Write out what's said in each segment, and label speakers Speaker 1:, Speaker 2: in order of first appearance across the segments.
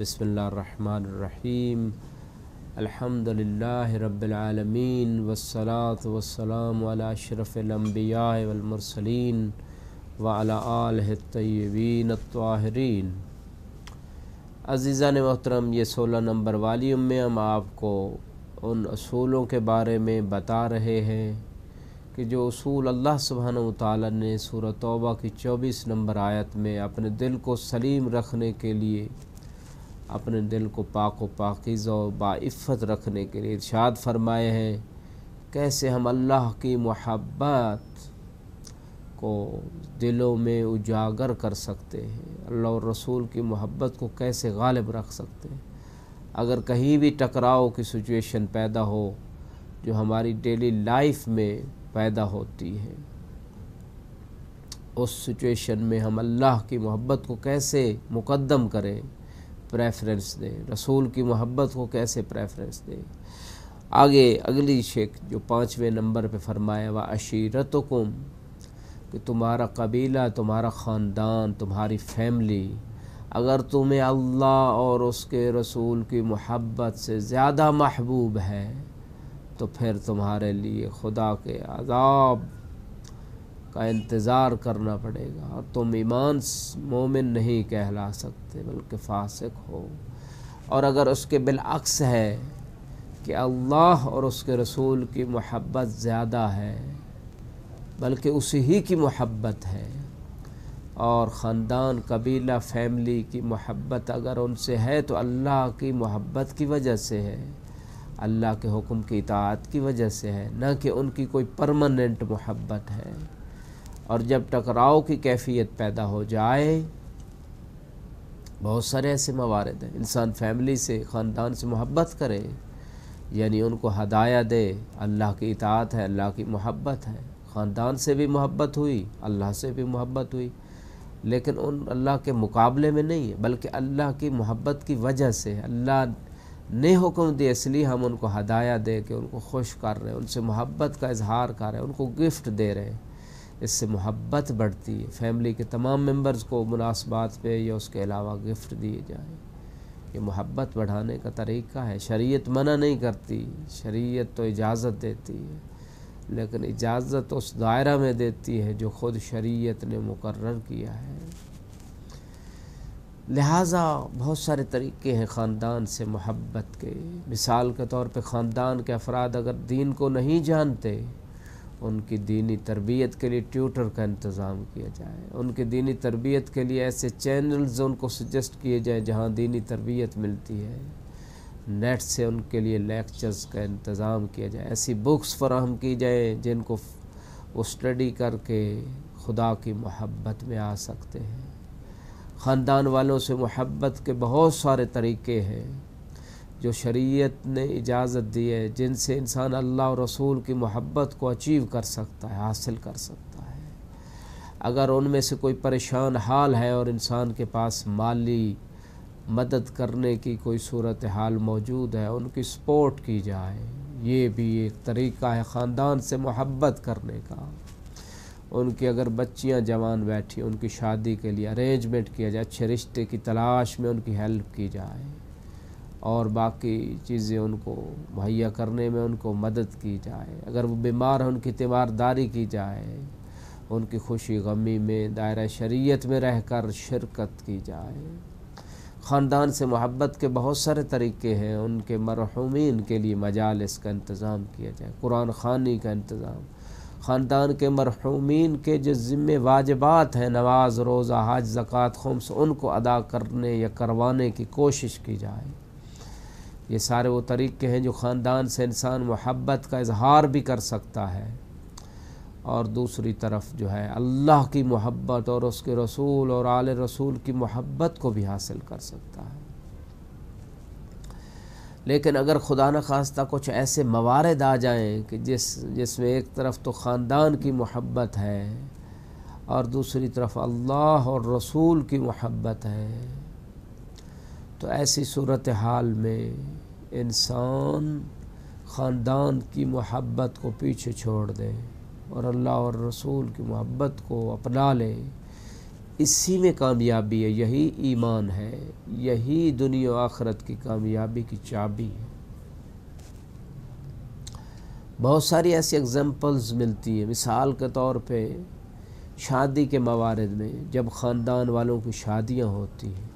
Speaker 1: بسم اللہ الرحمن الرحیم الحمدللہ رب العالمین والصلاة والسلام علی اشرف الانبیاء والمرسلین وعلی آلہ الطیبین الطاہرین۔ عزیزان محترم، یہ 16 نمبر والیوم میں ہم آپ کو ان اصولوں کے بارے میں بتا رہے ہیں کہ جو اصول اللہ سبحانہ وتعالی نے سورہ توبہ کی 24 نمبر آیت میں اپنے دل کو سلیم رکھنے کے لیے، اپنے دل کو پاک و پاکیزہ و باعفت رکھنے کے لیے ارشاد فرمائے ہیں۔ کیسے ہم اللہ کی محبت کو دلوں میں اجاگر کر سکتے ہیں، اللہ اور رسول کی محبت کو کیسے غالب رکھ سکتے ہیں۔ اگر کہیں بھی ٹکراؤ کی سچویشن پیدا ہو جو ہماری ڈیلی لائف میں پیدا ہوتی ہے، اس سچویشن میں ہم اللہ کی محبت کو کیسے مقدم کریں، پریفرنس دیں، رسول کی محبت کو کیسے پریفرنس دیں۔ آگے اگلی شیخ جو 5ویں نمبر پہ فرمایا وَعَشِيرَتُكُمْ، کہ تمہارا قبیلہ، تمہارا خاندان، تمہاری فیملی اگر تمہیں اللہ اور اس کے رسول کی محبت سے زیادہ محبوب ہے تو پھر تمہارے لیے خدا کے عذاب کا انتظار کرنا پڑے گا، اور تم ایمان مومن نہیں کہلا سکتے بلکہ فاسق ہو۔ اور اگر اس کے بالعکس ہے کہ اللہ اور اس کے رسول کی محبت زیادہ ہے بلکہ اسی ہی کی محبت ہے، اور خاندان، قبیلہ، فیملی کی محبت اگر ان سے ہے تو اللہ کی محبت کی وجہ سے ہے، اللہ کے حکم کی اطاعت کی وجہ سے ہے، نہ کہ ان کی کوئی پرماننٹ محبت ہے۔ اور جب ٹکراؤ کی کیفیت پیدا ہو جائے، بہت سارے ایسے موارد ہیں، انسان فیملی سے، خاندان سے محبت کرے، یعنی ان کو ہدایہ دے، اللہ کی اطاعت ہے، اللہ کی محبت ہے، خاندان سے بھی محبت ہوئی، اللہ سے بھی محبت ہوئی، لیکن ان اللہ کے مقابلے میں نہیں ہے بلکہ اللہ کی محبت کی وجہ سے ہے۔ اللہ نے حکم دیا، اس لیے ہم ان کو ہدایہ دے کے ان کو خوش کر رہے ہیں، ان سے محبت کا اظہار کر رہے ہیں، ان کو گفٹ دے رہے ہیں، اس سے محبت بڑھتی ہے۔ فیملی کے تمام ممبرز کو مناسبات پہ یا اس کے علاوہ گفٹ دیے جائیں، یہ محبت بڑھانے کا طریقہ ہے۔ شریعت منع نہیں کرتی، شریعت تو اجازت دیتی ہے، لیکن اجازت اس دائرہ میں دیتی ہے جو خود شریعت نے مقرر کیا ہے۔ لہٰذا بہت سارے طریقے ہیں خاندان سے محبت کے۔ مثال کے طور پہ خاندان کے افراد اگر دین کو نہیں جانتے، ان کی دینی تربیت کے لیے ٹیوٹر کا انتظام کیا جائے، ان کی دینی تربیت کے لیے ایسے چینلز ان کو سجیسٹ کیے جائیں جہاں دینی تربیت ملتی ہے، نیٹ سے ان کے لیے لیکچرز کا انتظام کیا جائے، ایسی بکس فراہم کی جائیں جن کو وہ اسٹڈی کر کے خدا کی محبت میں آ سکتے ہیں۔ خاندان والوں سے محبت کے بہت سارے طریقے ہیں جو شریعت نے اجازت دی ہے، جن سے انسان اللہ اور رسول کی محبت کو اچیو کر سکتا ہے، حاصل کر سکتا ہے۔ اگر ان میں سے کوئی پریشان حال ہے اور انسان کے پاس مالی مدد کرنے کی کوئی صورتحال موجود ہے، ان کی سپورٹ کی جائے، یہ بھی ایک طریقہ ہے خاندان سے محبت کرنے کا۔ ان کی اگر بچیاں جوان بیٹھی، ان کی شادی کے لیے ارینجمنٹ کیا جائے، اچھے رشتے کی تلاش میں ان کی ہیلپ کی جائے، اور باقی چیزیں ان کو مہیا کرنے میں ان کو مدد کی جائے۔ اگر وہ بیمار ہیں، ان کی تیمارداری کی جائے، ان کی خوشی غمی میں دائرہ شریعت میں رہ کر شرکت کی جائے۔ خاندان سے محبت کے بہت سارے طریقے ہیں، ان کے مرحومین کے لیے مجالس کا انتظام کیا جائے، قرآن خوانی کا انتظام، خاندان کے مرحومین کے جو ذمہ واجبات ہیں، نماز، روزہ، حج، زکوٰۃ، خمس، ان کو ادا کرنے یا کروانے کی کوشش کی جائے۔ یہ سارے وہ طریقے ہیں جو خاندان سے انسان محبت کا اظہار بھی کر سکتا ہے، اور دوسری طرف جو ہے اللہ کی محبت اور اس کے رسول اور آل رسول کی محبت کو بھی حاصل کر سکتا ہے۔ لیکن اگر خدا نخواستہ کچھ ایسے موارد آ جائیں کہ جس میں ایک طرف تو خاندان کی محبت ہے اور دوسری طرف اللہ اور رسول کی محبت ہے، تو ایسی صورتحال میں انسان خاندان کی محبت کو پیچھے چھوڑ دے اور اللہ اور رسول کی محبت کو اپنا لے، اسی میں کامیابی ہے، یہی ایمان ہے، یہی دنیا و آخرت کی کامیابی کی چابی ہے۔ بہت ساری ایسی ایگزامپلز ملتی ہیں، مثال کے طور پہ شادی کے موارد میں جب خاندان والوں کی شادیاں ہوتی ہیں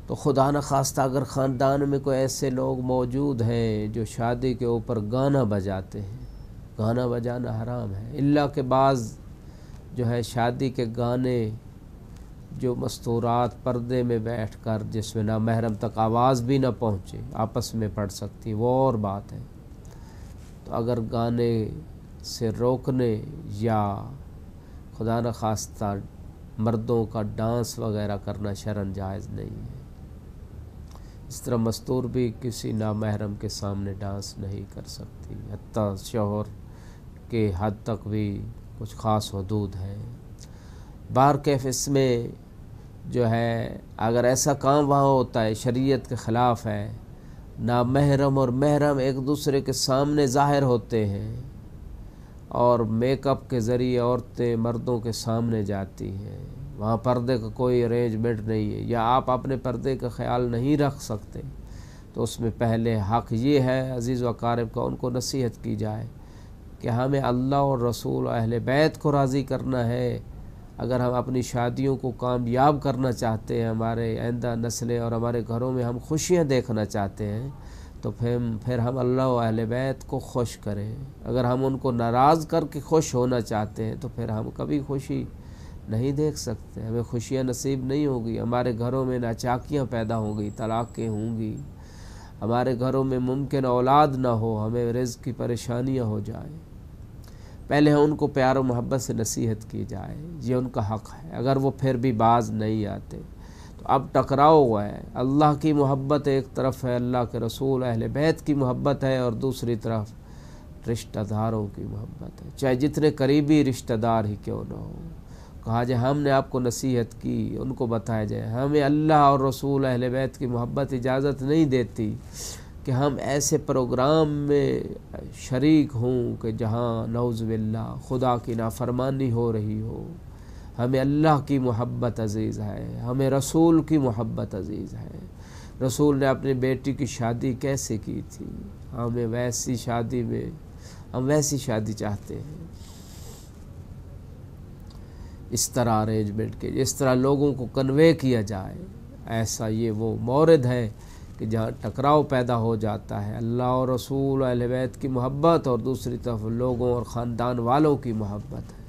Speaker 1: تو خدا نخواستہ اگر خاندان میں کوئی ایسے لوگ موجود ہیں جو شادی کے اوپر گانا بجاتے ہیں، گانا بجانا حرام ہے، الا کہ بعض جو ہے شادی کے گانے جو مستورات پردے میں بیٹھ کر جس میں نامحرم تک آواز بھی نہ پہنچے آپس میں پڑھ سکتی، وہ اور بات ہے۔ تو اگر گانے سے روکنے یا خدا نخواستہ مردوں کا ڈانس وغیرہ کرنا شرعاً جائز نہیں ہے۔ اس طرح مستور بھی کسی نامحرم کے سامنے ڈانس نہیں کر سکتی، حتیٰ شوہر کے حد تک بھی کچھ خاص حدود ہیں۔ بہرکیف اس میں جو ہے اگر ایسا کام وہاں ہوتا ہے شریعت کے خلاف ہے، نامحرم اور محرم ایک دوسرے کے سامنے ظاہر ہوتے ہیں اور میک اپ کے ذریعے عورتیں مردوں کے سامنے جاتی ہیں، وہاں پردے کا کوئی ارینجمنٹ نہیں ہے، یا آپ اپنے پردے کا خیال نہیں رکھ سکتے، تو اس میں پہلے حق یہ ہے عزیز و اقارب کا ان کو نصیحت کی جائے کہ ہمیں اللہ اور رسول اہل بیت کو راضی کرنا ہے۔ اگر ہم اپنی شادیوں کو کامیاب کرنا چاہتے ہیں، ہمارے آئندہ نسلیں اور ہمارے گھروں میں ہم خوشیاں دیکھنا چاہتے ہیں، تو پھر ہم اللہ و اہل بیت کو خوش کریں۔ اگر ہم ان کو ناراض کر کے خوش ہونا چاہتے ہیں تو پھر ہم کبھی خوشی نہیں دیکھ سکتے، ہمیں خوشیاں نصیب نہیں ہوگی، ہمارے گھروں میں ناچاکیاں پیدا ہوں گی، طلاقیں ہوں گی، ہمارے گھروں میں ممکن اولاد نہ ہو، ہمیں رزق کی پریشانیاں ہو جائیں۔ پہلے ان کو پیار و محبت سے نصیحت کی جائے، یہ ان کا حق ہے۔ اگر وہ پھر بھی باز نہیں آتے تو اب ٹکراؤ ہوا ہے، اللہ کی محبت ایک طرف ہے، اللہ کے رسول اہل بیت کی محبت ہے، اور دوسری طرف رشتہ داروں کی محبت ہے، چاہے جتنے قریبی رشتہ دار ہی کیوں نہ ہو۔ کہا جائے ہم نے آپ کو نصیحت کی، ان کو بتایا جائے ہمیں اللہ اور رسول اہل بیت کی محبت اجازت نہیں دیتی کہ ہم ایسے پروگرام میں شریک ہوں کہ جہاں نعوذ باللہ خدا کی نافرمانی ہو رہی ہو۔ ہمیں اللہ کی محبت عزیز ہے، ہمیں رسول کی محبت عزیز ہے۔ رسول نے اپنی بیٹی کی شادی کیسے کی تھی، ہم ویسی شادی چاہتے ہیں، اس طرح ارینجمنٹ کے، اس طرح لوگوں کو کنوے کیا جائے۔ ایسا یہ وہ مورد ہے کہ جہاں ٹکراؤ پیدا ہو جاتا ہے، اللہ اور رسول اہل بیت کی محبت اور دوسری طرف لوگوں اور خاندان والوں کی محبت ہے۔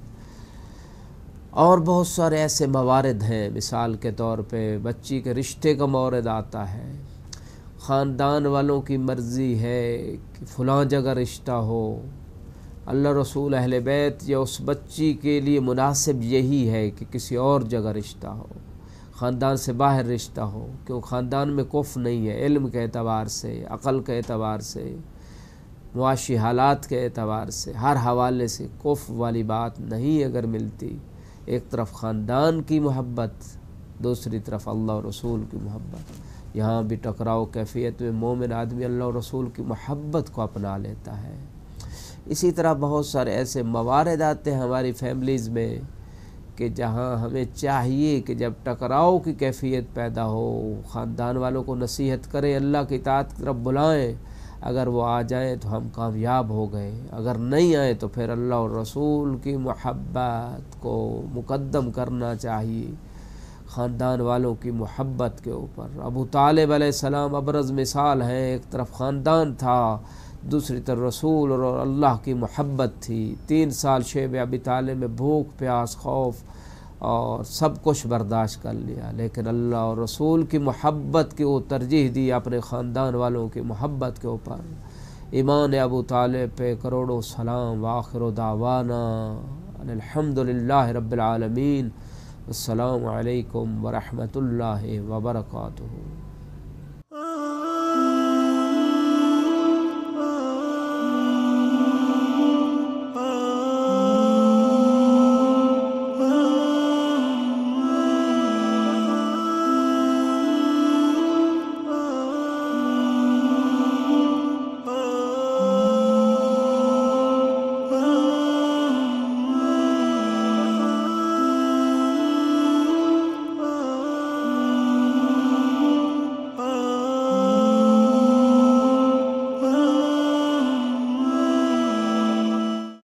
Speaker 1: اور بہت سارے ایسے موارد ہیں، مثال کے طور پہ بچی کے رشتے کا مورد آتا ہے، خاندان والوں کی مرضی ہے کہ فلاں جگہ رشتہ ہو، اللہ رسول اہل بیت یا اس بچی کے لیے مناسب یہی ہے کہ کسی اور جگہ رشتہ ہو، خاندان سے باہر رشتہ ہو، کیوں خاندان میں کف نہیں ہے، علم کے اعتبار سے، عقل کے اعتبار سے، معاشی حالات کے اعتبار سے، ہر حوالے سے کف والی بات نہیں اگر ملتی، ایک طرف خاندان کی محبت، دوسری طرف اللہ و رسول کی محبت، یہاں بھی ٹکراؤ کیفیت میں مومن آدمی اللہ و رسول کی محبت کو اپنا لیتا ہے۔ اسی طرح بہت سارے ایسے موارد آتے ہیں ہماری فیملیز میں کہ جہاں ہمیں چاہیے کہ جب ٹکراؤ کی کیفیت پیدا ہو، خاندان والوں کو نصیحت کریں، اللہ کی اطاعت کی طرف بلائیں، اگر وہ آ جائیں تو ہم کامیاب ہو گئے، اگر نہیں آئے تو پھر اللہ اور رسول کی محبت کو مقدم کرنا چاہیے خاندان والوں کی محبت کے اوپر۔ ابو طالب علیہ السلام ابرز مثال ہیں، ایک طرف خاندان تھا، دوسری طرف رسول اور اللہ کی محبت تھی۔ 3 سال شیب ابی طالب میں بھوک پیاس خوف اور سب کچھ برداشت کر لیا، لیکن اللہ اور رسول کی محبت کی وہ ترجیح دی اپنے خاندان والوں کی محبت کے اوپر۔ ایمان ابو طالب پہ کروڑوں سلام، وآخر دعوانا الحمدللہ رب العالمین۔ السلام علیکم ورحمۃ اللہ وبرکاتہ۔